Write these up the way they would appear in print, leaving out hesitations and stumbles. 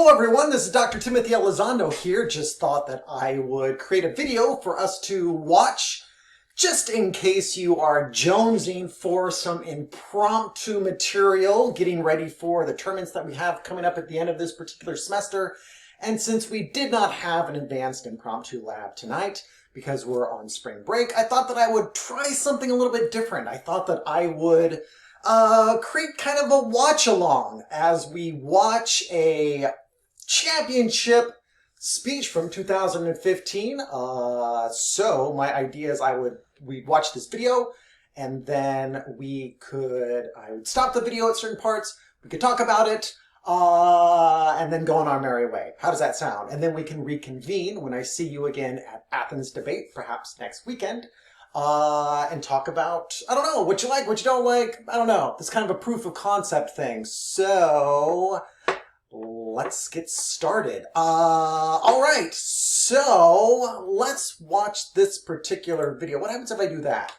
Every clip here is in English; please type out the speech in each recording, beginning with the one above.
Hello everyone, this is Dr. Timothy Elizondo here. Just thought that I would create a video for us to watch just in case you are jonesing for some impromptu material, getting ready for the tournaments that we have coming up at the end of this particular semester. And since we did not have an advanced impromptu lab tonight, because we're on spring break, I thought that I would try something a little bit different. I thought that I would create kind of a watch-along as we watch a championship speech from 2015. So my idea is we'd watch this video, and then I would stop the video at certain parts, we could talk about it, and then go on our merry way. How does that sound? And then we can reconvene when I see you again at Athens Debate, perhaps next weekend, and talk about, I don't know, what you like, what you don't like, I don't know. This kind of a proof of concept thing. So let's get started. All right, so let's watch this particular video. What happens if I do that?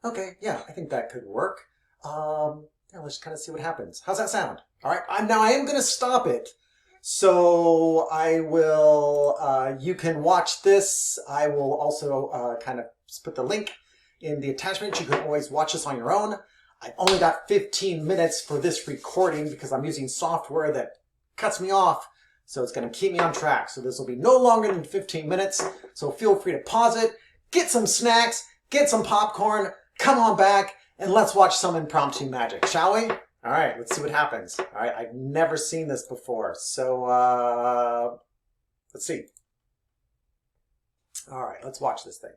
Okay, yeah, I think that could work. Yeah, let's kind of see what happens. How's that sound? All right, I am going to stop it. So I will, you can watch this. I will also kind of put the link in the attachment. You can always watch this on your own. I only got 15 minutes for this recording because I'm using software that cuts me off. So it's going to keep me on track. So this will be no longer than 15 minutes. So feel free to pause it, get some snacks, get some popcorn, come on back, and let's watch some impromptu magic, shall we? All right, let's see what happens. All right, I've never seen this before. So let's see. All right, let's watch this thing.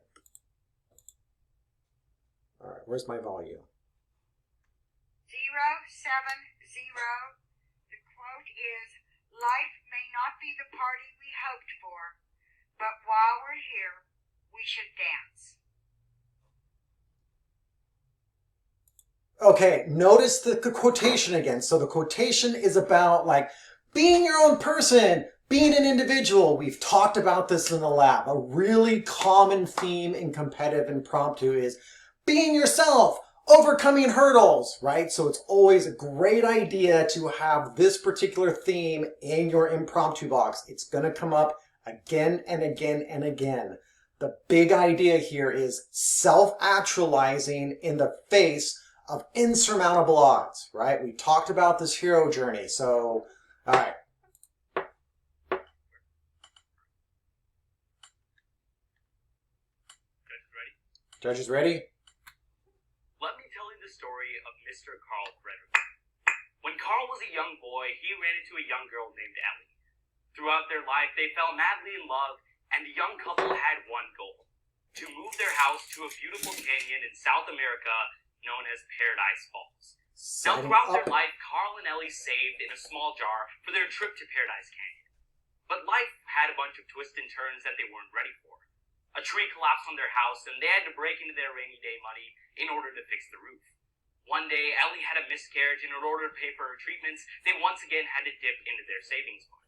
All right, where's my volume? 070. The quote is, "Life may not be the party we hoped for, but while we're here, we should dance." Okay, notice the quotation again. So the quotation is about like being your own person, being an individual. We've talked about this in the lab. A really common theme in competitive impromptu is being yourself, overcoming hurdles, right? So it's always a great idea to have this particular theme in your impromptu box. It's going to come up again and again and again. The big idea here is self-actualizing in the face of insurmountable odds, right? We talked about this hero journey. So, all right. Judges ready? Judges ready? Let me tell you the story of Mr. Carl Frederick. When Carl was a young boy, he ran into a young girl named Ellie. Throughout their life, they fell madly in love, and the young couple had one goal: to move their house to a beautiful canyon in South America known as Paradise Falls. Now, throughout their life, Carl and Ellie saved in a small jar for their trip to Paradise Canyon. But life had a bunch of twists and turns that they weren't ready for. A tree collapsed on their house, and they had to break into their rainy day money in order to fix the roof. One day, Ellie had a miscarriage, and in order to pay for her treatments, they once again had to dip into their savings fund.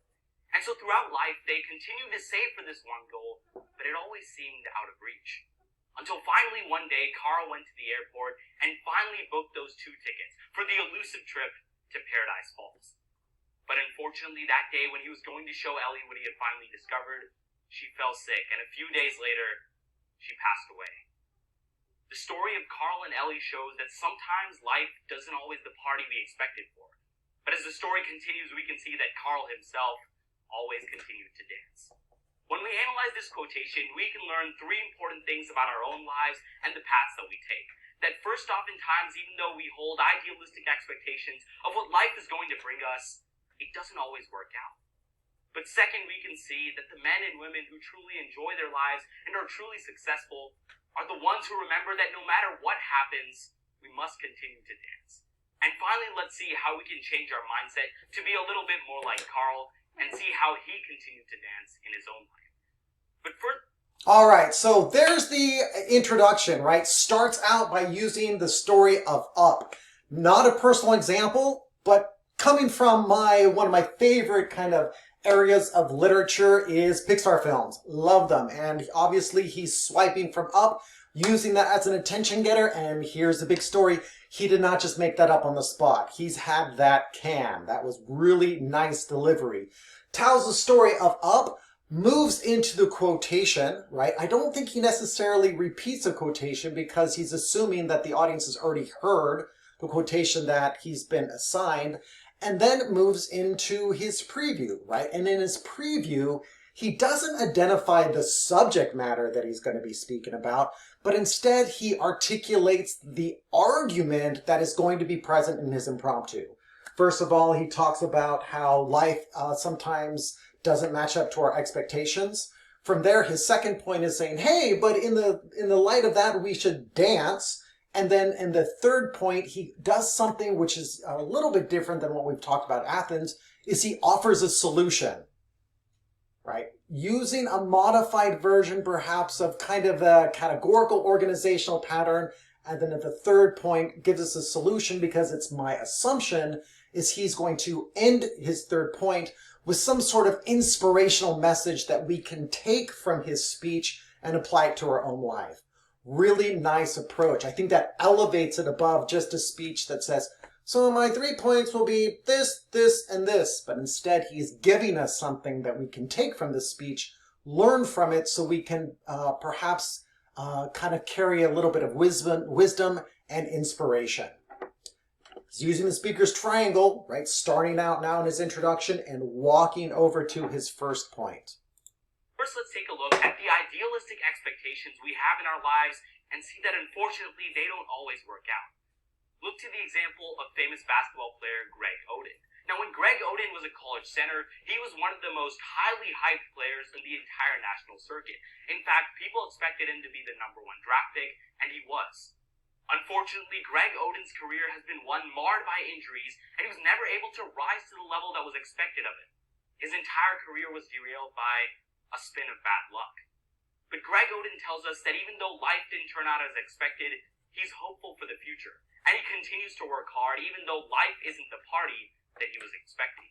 And so throughout life, they continued to save for this one goal, but it always seemed out of reach. Until finally one day, Carl went to the airport and finally booked those 2 tickets for the elusive trip to Paradise Falls. But unfortunately, that day when he was going to show Ellie what he had finally discovered, she fell sick, and a few days later, she passed away. The story of Carl and Ellie shows that sometimes life doesn't always the party we expected for. But as the story continues, we can see that Carl himself always continued to dance. When we analyze this quotation, we can learn 3 important things about our own lives and the paths that we take. That first, oftentimes, even though we hold idealistic expectations of what life is going to bring us, it doesn't always work out. But second, we can see that the men and women who truly enjoy their lives and are truly successful are the ones who remember that no matter what happens, we must continue to dance. And finally, let's see how we can change our mindset to be a little bit more like Carl and see how he continued to dance in his own life. But first... All right, so there's the introduction, right? Starts out by using the story of Up. Not a personal example, but coming from one of my favorite kind of areas of literature is Pixar films. Love them. And obviously he's swiping from Up, using that as an attention getter. And here's the big story. He did not just make that up on the spot. He's had that canned. That was really nice delivery. Tells the story of up, moves into the quotation, right? I don't think he necessarily repeats a quotation because he's assuming that the audience has already heard the quotation that he's been assigned, and then moves into his preview, right? And in his preview, he doesn't identify the subject matter that he's going to be speaking about, but instead he articulates the argument that is going to be present in his impromptu. First of all, he talks about how life sometimes doesn't match up to our expectations. From there, his second point is saying, hey, but in the light of that, we should dance. And then in the third point, he does something which is a little bit different than what we've talked about Athens, is he offers a solution, right? Using a modified version, perhaps, of kind of a categorical organizational pattern. And then at the third point, gives us a solution because it's my assumption is he's going to end his third point with some sort of inspirational message that we can take from his speech and apply it to our own life. Really nice approach. I think that elevates it above just a speech that says, so my 3 points will be this, this, and this. But instead, he's giving us something that we can take from this speech, learn from it so we can perhaps kind of carry a little bit of wisdom and inspiration. He's using the speaker's triangle, right? Starting out now in his introduction and walking over to his first point. First, let's take a look at the idealistic expectations we have in our lives and see that unfortunately they don't always work out. Look to the example of famous basketball player Greg Oden. Now, when Greg Oden was a college center, he was one of the most highly hyped players in the entire national circuit. In fact, people expected him to be the #1 draft pick, and he was. Unfortunately, Greg Oden's career has been one marred by injuries, and he was never able to rise to the level that was expected of him. His entire career was derailed by a spin of bad luck. But Greg Oden tells us that even though life didn't turn out as expected, he's hopeful for the future, and he continues to work hard even though life isn't the party that he was expecting.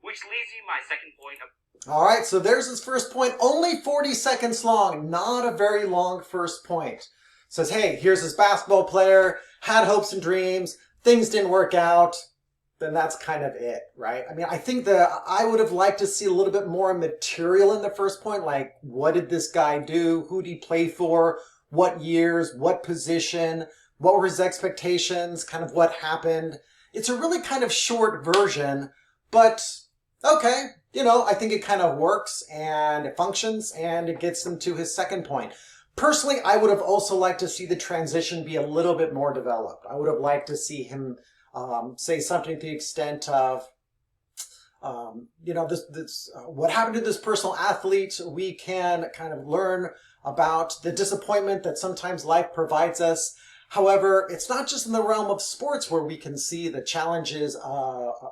Which leads me to my second point of... All right, so there's his first point, only 40 seconds long, not a very long first point. Says, hey, here's this basketball player, had hopes and dreams, things didn't work out, then that's kind of it, right? I mean, I think that I would have liked to see a little bit more material in the first point, like what did this guy do, who did he play for, what years, what position, what were his expectations, kind of what happened. It's a really kind of short version, but okay, you know, I think it kind of works and it functions and it gets him to his second point. Personally, I would have also liked to see the transition be a little bit more developed. I would have liked to see him say something to the extent of, you know, what happened to this personal athlete. We can kind of learn about the disappointment that sometimes life provides us. However, it's not just in the realm of sports where we can see the challenges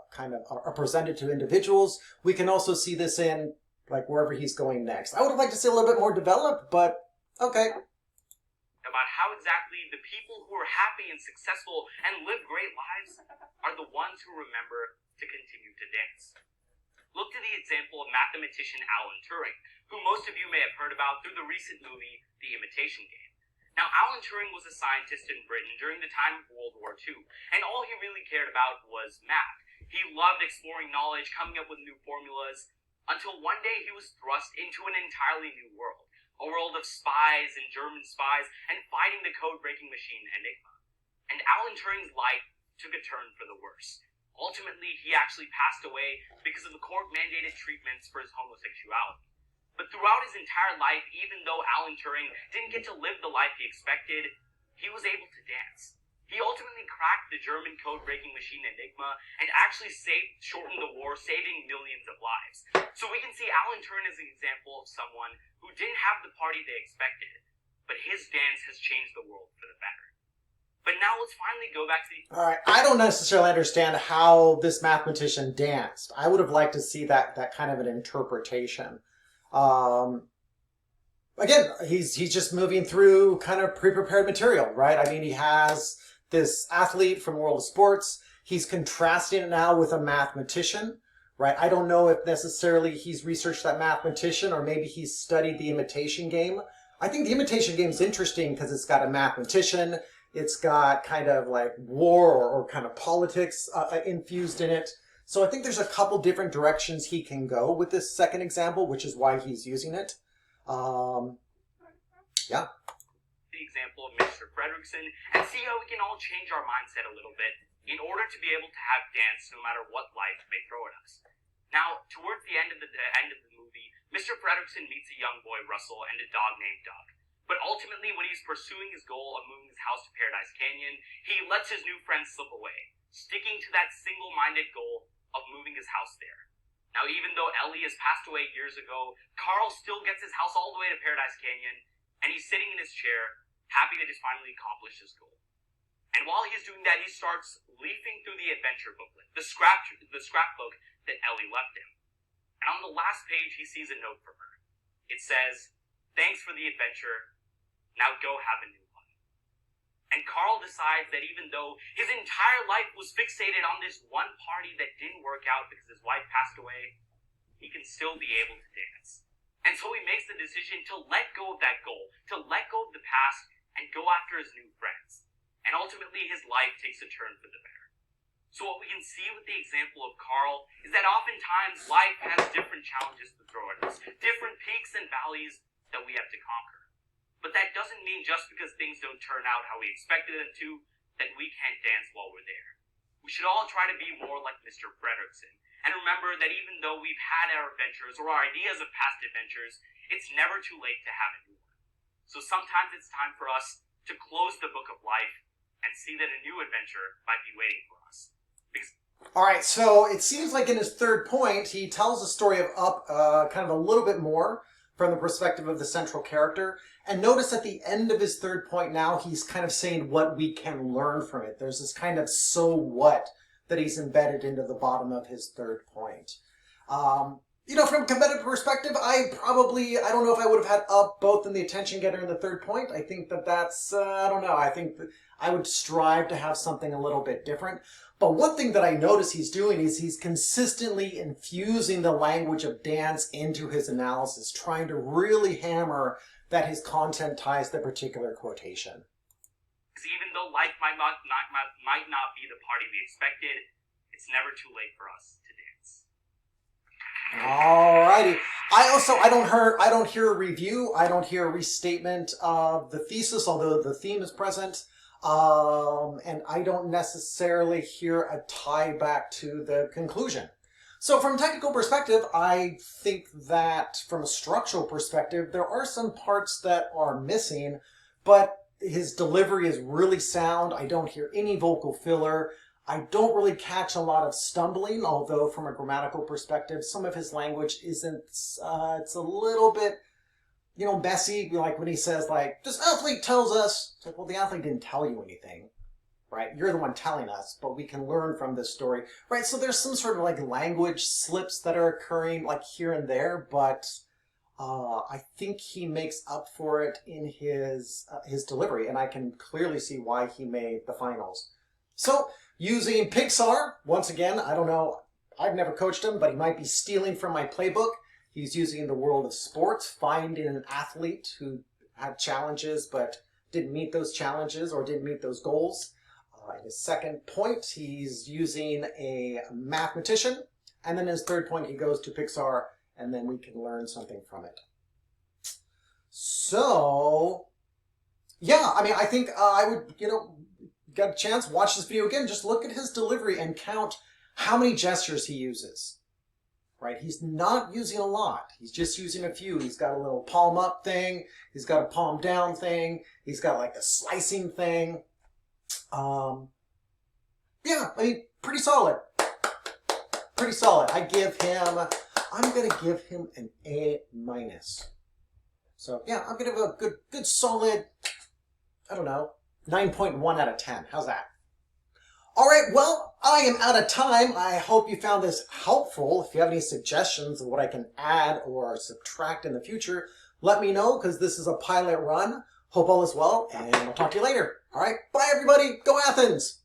kind of are presented to individuals. We can also see this in like wherever he's going next. I would have liked to see a little bit more developed, but okay. About how exactly the people who are happy and successful and live great lives are the ones who remember to continue to dance. Look to the example of mathematician Alan Turing, who most of you may have heard about through the recent movie, The Imitation Game. Now, Alan Turing was a scientist in Britain during the time of World War II, and all he really cared about was math. He loved exploring knowledge, coming up with new formulas, until one day he was thrust into an entirely new world. A world of spies and German spies and fighting the code-breaking machine Enigma. And Alan Turing's life took a turn for the worse. Ultimately, he actually passed away because of the court-mandated treatments for his homosexuality. But throughout his entire life, even though Alan Turing didn't get to live the life he expected, he was able to dance. He ultimately cracked the German code-breaking machine Enigma and actually shortened the war, saving millions of lives. So we can see Alan Turing as an example of someone who didn't have the party they expected, but his dance has changed the world for the better. But now let's finally go back to the... All right, I don't necessarily understand how this mathematician danced. I would have liked to see that kind of an interpretation. Again, he's just moving through kind of pre-prepared material, right? I mean, he has this athlete from World of Sports. He's contrasting it now with a mathematician, right? I don't know if necessarily he's researched that mathematician or maybe he's studied The Imitation Game. I think the imitation game is interesting because it's got a mathematician, it's got kind of like war or kind of politics infused in it. So I think there's a couple different directions he can go with this second example, which is why he's using it. Yeah. The example of Mr. Fredrickson and see how we can all change our mindset a little bit in order to be able to have dance no matter what life may throw at us. Now, towards the end of the movie, Mr. Fredrickson meets a young boy, Russell, and a dog named Doug. But ultimately, when he's pursuing his goal of moving his house to Paradise Canyon, he lets his new friend slip away, sticking to that single-minded goal of moving his house there. Now, even though Ellie has passed away years ago, Carl still gets his house all the way to Paradise Canyon, and he's sitting in his chair, happy that he's finally accomplished his goal. And while he's doing that, he starts leafing through the adventure booklet, the scrapbook that Ellie left him. And on the last page, he sees a note from her. It says, "Thanks for the adventure. Now go have a new one." And Carl decides that even though his entire life was fixated on this one party that didn't work out because his wife passed away, he can still be able to dance. And so he makes the decision to let go of that goal, to let go of the past, and go after his new friends. And ultimately, his life takes a turn for the better. So what we can see with the example of Carl is that oftentimes life has different challenges to throw at us, different peaks and valleys that we have to conquer. But that doesn't mean just because things don't turn out how we expected them to, that we can't dance while we're there. We should all try to be more like Mr. Fredrickson, and remember that even though we've had our adventures or our ideas of past adventures, it's never too late to have a new one. So sometimes it's time for us to close the book of life and see that a new adventure might be waiting for us. All right, so it seems like in his third point, he tells the story of Up kind of a little bit more from the perspective of the central character. And notice at the end of his third point now, he's kind of saying what we can learn from it. There's this kind of so what that he's embedded into the bottom of his third point. You know, from a competitive perspective, I don't know if I would have had Up both in the attention getter and the third point. I think that's, I don't know. I think that I would strive to have something a little bit different. But one thing that I notice he's doing is he's consistently infusing the language of dance into his analysis, trying to really hammer that his content ties the particular quotation. Even though life might not be the party we expected, it's never too late for us to dance. Alrighty. I don't hear a review. I don't hear a restatement of the thesis, although the theme is present. And I don't necessarily hear a tie back to the conclusion. So from a technical perspective, I think that from a structural perspective, there are some parts that are missing, but his delivery is really sound. I don't hear any vocal filler. I don't really catch a lot of stumbling, although from a grammatical perspective, some of his language isn't, it's a little bit, you know, messy. Like when he says, like, this athlete tells us, it's like, well, the athlete didn't tell you anything, right? You're the one telling us, but we can learn from this story, right? So there's some sort of like language slips that are occurring like here and there, but I think he makes up for it in his delivery, and I can clearly see why he made the finals. So using Pixar, once again, I don't know, I've never coached him, but he might be stealing from my playbook. He's using the world of sports, finding an athlete who had challenges but didn't meet those challenges or didn't meet those goals. In his second point, he's using a mathematician. And then his third point, he goes to Pixar, and then we can learn something from it. So, yeah, I mean, I think I would, you know, get a chance, watch this video again, just look at his delivery and count how many gestures he uses. Right? He's not using a lot. He's just using a few. He's got a little palm up thing. He's got a palm down thing. He's got like a slicing thing. Yeah, I mean, pretty solid. Pretty solid. I'm going to give him an A-. So, yeah, I'm going to have a good solid, I don't know, 9.1 out of 10. How's that? All right, well, I am out of time. I hope you found this helpful. If you have any suggestions of what I can add or subtract in the future, let me know, because this is a pilot run. Hope all is well, and I'll talk to you later. All right, bye, everybody. Go Athens!